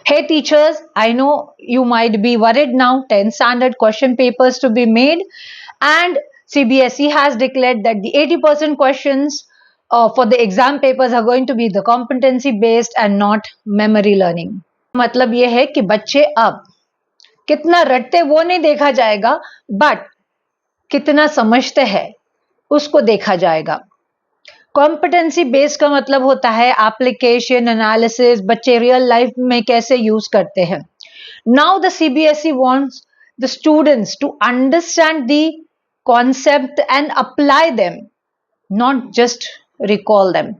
Hey teachers, I know you might be worried now. 10th standard question papers to be made, and CBSE has declared that the 80% questions for the exam papers are going to be the competency based and not memory learning. मतलब ये है कि बच्चे अब कितना रटते वो नहीं देखा जाएगा, बट कितना समझते हैं उसको देखा जाएगा. कॉम्पिटेंसी बेस्ड का मतलब होता है एप्लीकेशन एनालिसिस, बच्चे रियल लाइफ में कैसे यूज करते हैं. Now the CBSE wants the students to understand the concept and apply them, not just recall them.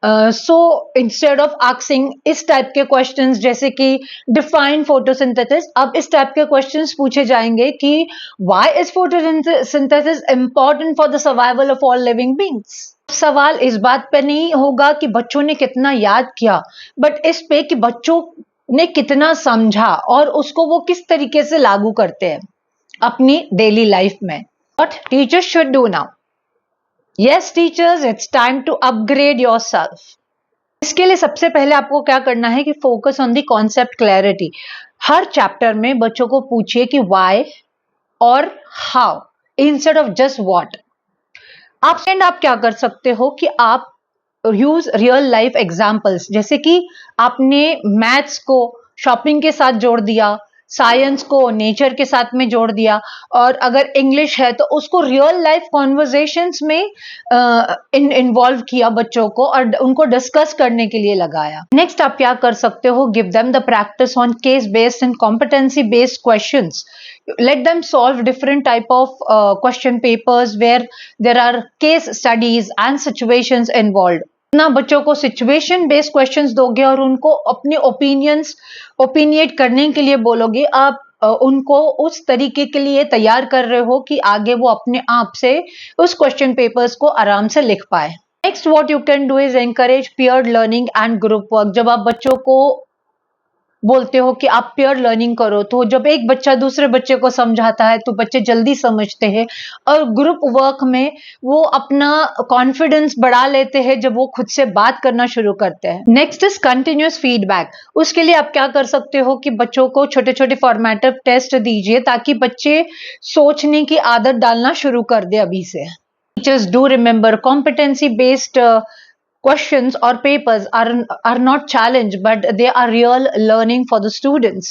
So instead of asking इस टाइप के क्वेश्चंस जैसे कि डिफाइन फोटोसिंथेसिस, अब इस टाइप के क्वेश्चंस पूछे जाएंगे कि why is photosynthesis important for the survival of all living beings. सवाल इस बात पे नहीं होगा कि बच्चों ने कितना याद किया, बट इस पे कि बच्चों ने कितना समझा और उसको वो किस तरीके से लागू करते हैं अपनी डेली लाइफ में. What teachers should do now? Yes teachers, it's time to upgrade yourself. इसके लिए सबसे पहले आपको क्या करना है कि focus on the concept clarity. हर चैप्टर में बच्चों को पूछिए कि व्हाई और how instead of just what. आप क्या कर सकते हो कि आप यूज रियल लाइफ एग्जाम्पल्स, जैसे कि आपने मैथ्स को शॉपिंग के साथ जोड़ दिया, साइंस को नेचर के साथ में जोड़ दिया, और अगर इंग्लिश है तो उसको रियल लाइफ कॉन्वर्जेशंस में इन्वॉल्व किया बच्चों को और उनको डिस्कस करने के लिए लगाया. नेक्स्ट आप क्या कर सकते हो, give them the practice on case based and competency based questions. Let them solve different type of question papers where there are case studies and situations involved. ना बच्चों को सिचुएशन बेस्ड क्वेश्चंस दोगे और उनको अपने ओपिनिएट करने के लिए बोलोगे, आप उनको उस तरीके के लिए तैयार कर रहे हो कि आगे वो अपने आप से उस क्वेश्चन पेपर्स को आराम से लिख पाए. Next what you can do is encourage peer learning and group work. जब आप बच्चों को बोलते हो कि आप पेयर लर्निंग करो, तो जब एक बच्चा दूसरे बच्चे को समझाता है तो बच्चे जल्दी समझते हैं, और ग्रुप वर्क में वो अपना कॉन्फिडेंस बढ़ा लेते हैं जब वो खुद से बात करना शुरू करते हैं. Next is continuous feedback. उसके लिए आप क्या कर सकते हो कि बच्चों को छोटे छोटे फॉर्मेटिव टेस्ट दीजिए ताकि बच्चे सोचने की आदत डालना शुरू कर दे अभी से. Teachers do remember competency based questions or papers are not challenge, but they are real learning for the students.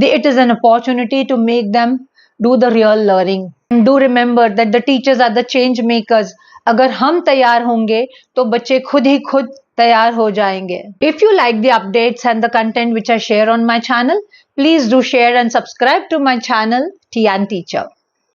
It is an opportunity to make them do the real learning. And do remember that the teachers are the change makers. अगर हम तैयार होंगे तो बच्चे खुद ही खुद तैयार हो जाएंगे. If you like the updates and the content which I share on my channel, please do share and subscribe to my channel, Tian Teacher.